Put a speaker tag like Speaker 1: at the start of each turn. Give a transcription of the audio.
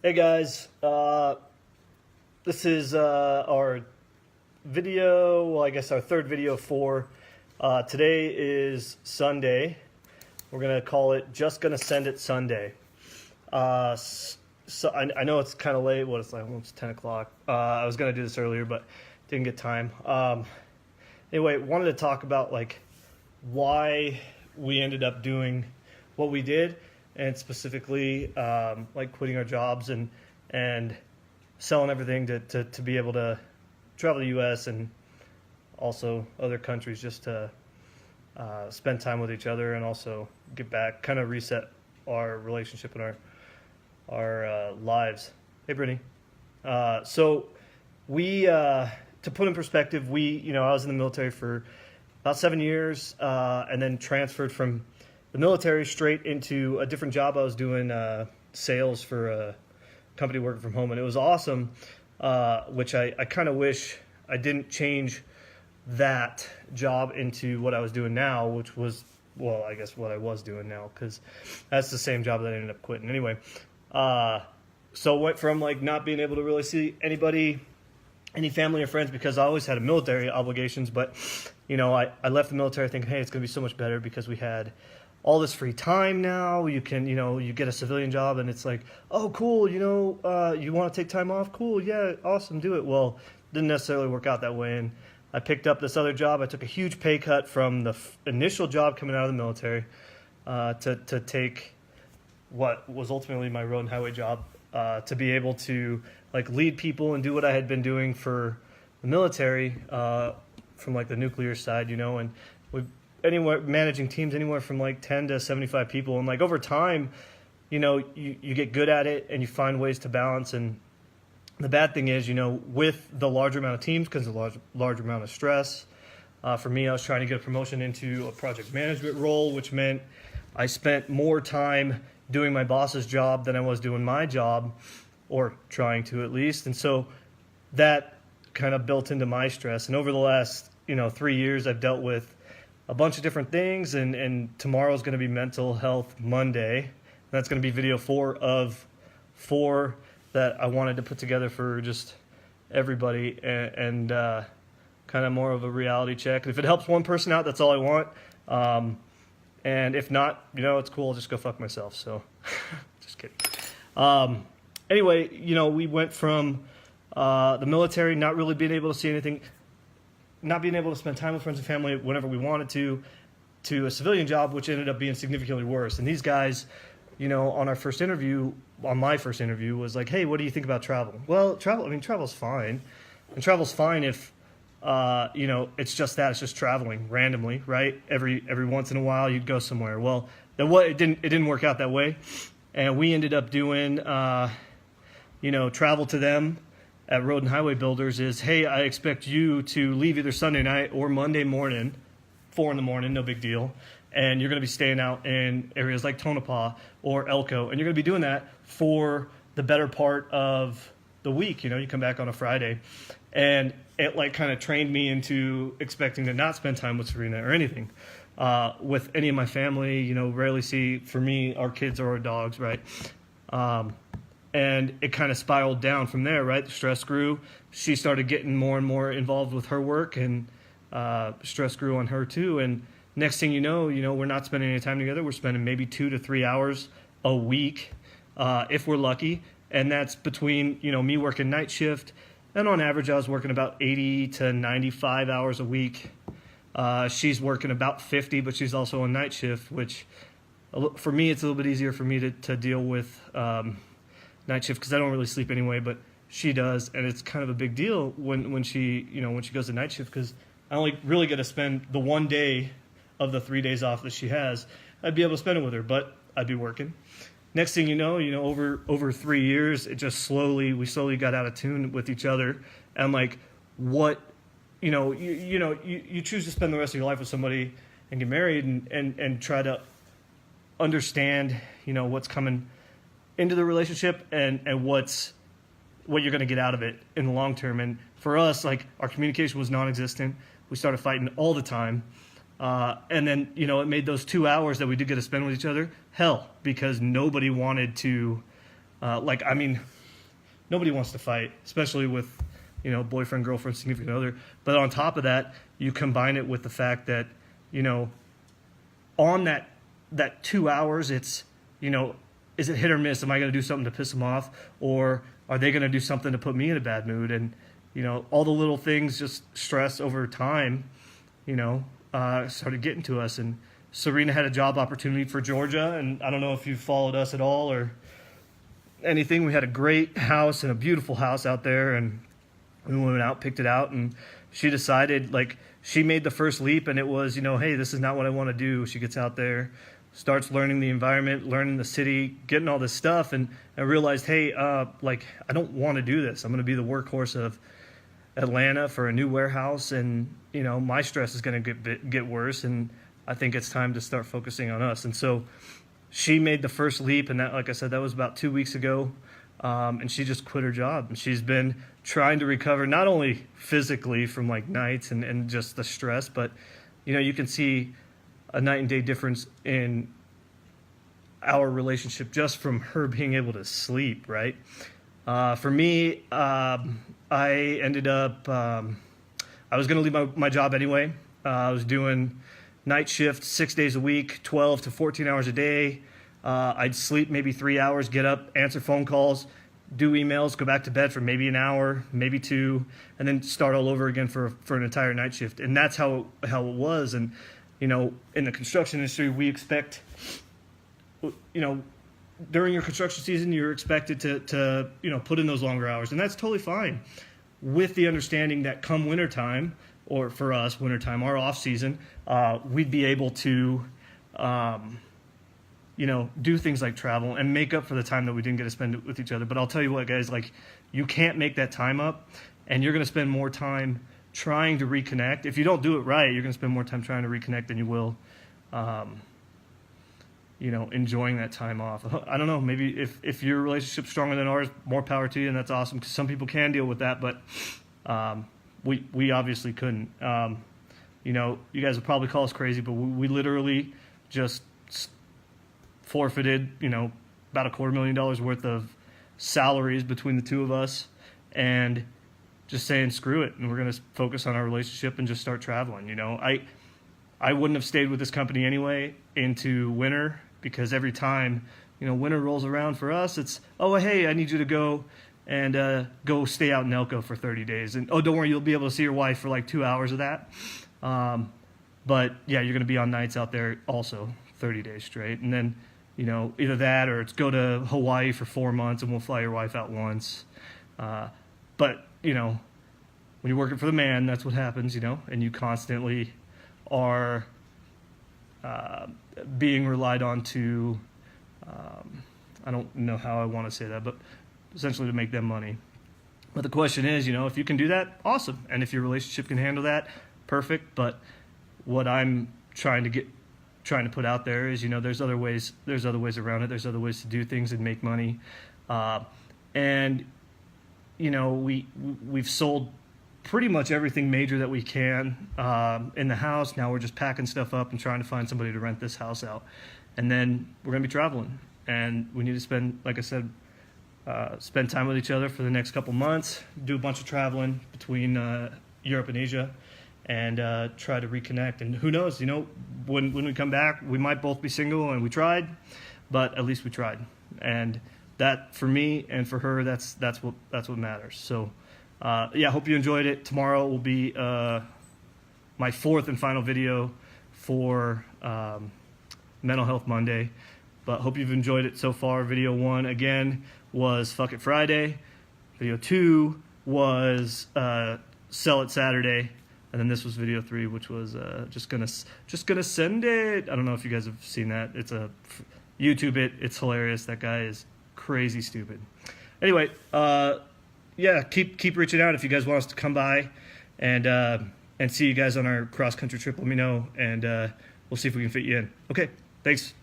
Speaker 1: Hey guys, this is our video, well, I guess our third video for today is Sunday. We're going to call it Just Gonna Send It Sunday. So I know it's kind of late, what it's like, almost 10 o'clock. I was going to do this earlier, but didn't get time. Anyway, wanted to talk about like why we ended up doing what we did, and specifically like quitting our jobs and selling everything to be able to travel to the U.S. and also other countries just to spend time with each other and also get back, kind of reset our relationship and our lives. Hey, Brittany. So we, to put in perspective, I was in the military for about 7 years and then transferred from the military straight into a different job. I was doing sales for a company working from home, and it was awesome, which I kind of wish I didn't change that job into what I was doing now, which was, well, I guess what I was doing now, because that's the same job that I ended up quitting. Anyway, so went from like not being able to really see anybody, any family or friends, because I always had military obligations, but I left the military thinking, hey, it's going to be so much better because we had all this free time now. You can, you get a civilian job and it's like, oh, cool, you want to take time off? Cool, yeah, awesome, do it. Well, didn't necessarily work out that way. And I picked up this other job. I took a huge pay cut from the initial job coming out of the military to take what was ultimately my road and highway job, to be able to like lead people and do what I had been doing for the military, from like the nuclear side, and anywhere managing teams anywhere from like 10 to 75 people, and like over time you get good at it and you find ways to balance. And the bad thing is, with the larger amount of teams comes a large amount of stress. For me, I was trying to get a promotion into a project management role, which meant I spent more time doing my boss's job than I was doing my job, or trying to at least. And so that kind of built into my stress. And over the last 3 years, I've dealt with a bunch of different things, and tomorrow's going to be Mental Health Monday. That's going to be video 4 of 4 that I wanted to put together for just everybody, and kind of more of a reality check. And if it helps one person out, that's all I want. And if not, it's cool. I'll just go fuck myself. So just kidding. Anyway, we went from the military, not really being able to see anything, not being able to spend time with friends and family whenever we wanted to a civilian job, which ended up being significantly worse. And these guys, on my first interview, was like, hey, what do you think about travel? Well, travel's fine. And travel's fine if, it's just that, it's just traveling randomly, right? Every once in a while you'd go somewhere. Well, it didn't work out that way. And we ended up doing, travel to them at Road and Highway Builders is, hey, I expect you to leave either Sunday night or Monday morning, 4 a.m, no big deal. And you're going to be staying out in areas like Tonopah or Elko. And you're going to be doing that for the better part of the week. You come back on a Friday. And it like kind of trained me into expecting to not spend time with Serena or anything. With any of my family, rarely see, for me, our kids or our dogs, right? And it kind of spiraled down from there, right? The stress grew. She started getting more and more involved with her work, and stress grew on her too. And next thing you know, we're not spending any time together. We're spending maybe 2 to 3 hours a week, if we're lucky. And that's between, me working night shift. And on average, I was working about 80 to 95 hours a week. She's working about 50, but she's also on night shift, which for me, it's a little bit easier for me to deal with night shift because I don't really sleep anyway, but she does. And it's kind of a big deal when she goes to night shift, because I only really get to spend the 1 day of the 3 days off that she has. I'd be able to spend it with her, but I'd be working. Next thing you know, over 3 years, we slowly got out of tune with each other. And like, what, you choose to spend the rest of your life with somebody and get married and try to understand, what's coming into the relationship and what you're going to get out of it in the long term. And for us, like, our communication was non-existent. We started fighting all the time. And then, it made those 2 hours that we did get to spend with each other hell, because nobody wanted to Like, I mean, nobody wants to fight, especially with, you know, boyfriend, girlfriend, significant other. But on top of that, you combine it with the fact that, you know, on that 2 hours, it's, you know, is it hit or miss? Am I going to do something to piss them off, or are they going to do something to put me in a bad mood? And, you know, all the little things, just stress over time, you know, started getting to us. And Serena had a job opportunity for Georgia, and I don't know if you followed us at all or anything. We had a great house and a beautiful house out there, and we went out, picked it out, and she decided, like, she made the first leap, and it was, you know, hey, this is not what I want to do. She gets out there, starts learning the environment, learning the city, getting all this stuff, and realized, hey, like, I don't want to do this. I'm going to be the workhorse of Atlanta for a new warehouse, and, you know, my stress is going to get worse, and I think it's time to start focusing on us. And so she made the first leap, and that, like I said, that was about 2 weeks ago, and she just quit her job. And she's been trying to recover not only physically from like nights and just the stress, but, you know, you can see a night and day difference in our relationship just from her being able to sleep, right? For me, I ended up, I was going to leave my job anyway. I was doing night shift 6 days a week, 12 to 14 hours a day. I'd sleep maybe 3 hours, get up, answer phone calls, do emails, go back to bed for maybe an hour, maybe two, and then start all over again for an entire night shift. And that's how it was. And, you know, in the construction industry, we expect, you know, during your construction season, you're expected to you know, put in those longer hours. And that's totally fine, with the understanding that come wintertime, or for us, wintertime, our off season, we'd be able to, you know, do things like travel and make up for the time that we didn't get to spend with each other. But I'll tell you what, guys, like, you can't make that time up, and you're going to spend more time trying to reconnect. If you don't do it right, you're going to spend more time trying to reconnect than you will, you know, enjoying that time off. I don't know, maybe if your relationship's stronger than ours, more power to you, and that's awesome, because some people can deal with that, but we obviously couldn't. You know, you guys will probably call us crazy, but we literally just forfeited, you know, about $250,000 worth of salaries between the two of us, and just saying screw it, and we're going to focus on our relationship and just start traveling. You know, I wouldn't have stayed with this company anyway into winter, because every time, you know, winter rolls around for us, it's, oh, hey, I need you to go and go stay out in Elko for 30 days. And, oh, don't worry, you'll be able to see your wife for like 2 hours of that. But, yeah, you're going to be on nights out there also 30 days straight. And then, you know, either that or it's go to Hawaii for 4 months and we'll fly your wife out once. But, you know, when you're working for the man, that's what happens, you know, and you constantly are being relied on to, I don't know how I want to say that, but essentially to make them money. But the question is, you know, if you can do that, awesome. And if your relationship can handle that, perfect. But what I'm trying to put out there is, you know, there's other ways around it. There's other ways to do things and make money. And, you know, we've sold pretty much everything major that we can in the house. Now we're just packing stuff up and trying to find somebody to rent this house out. And then we're going to be traveling. And we need to spend, like I said, spend time with each other for the next couple months, do a bunch of traveling between Europe and Asia, and try to reconnect. And who knows, you know, when we come back, we might both be single, and we tried, but at least we tried. And that, for me and for her, that's what matters. So, yeah, hope you enjoyed it. Tomorrow will be my fourth and final video for Mental Health Monday. But hope you've enjoyed it so far. Video 1, again, was Fuck It Friday. Video 2 was Sell It Saturday. And then this was video 3, which was just gonna send it. I don't know if you guys have seen that. It's a YouTube it. It's hilarious. That guy is crazy stupid. Anyway, yeah, keep reaching out if you guys want us to come by and see you guys on our cross country trip. Let me know, and we'll see if we can fit you in. Okay, thanks.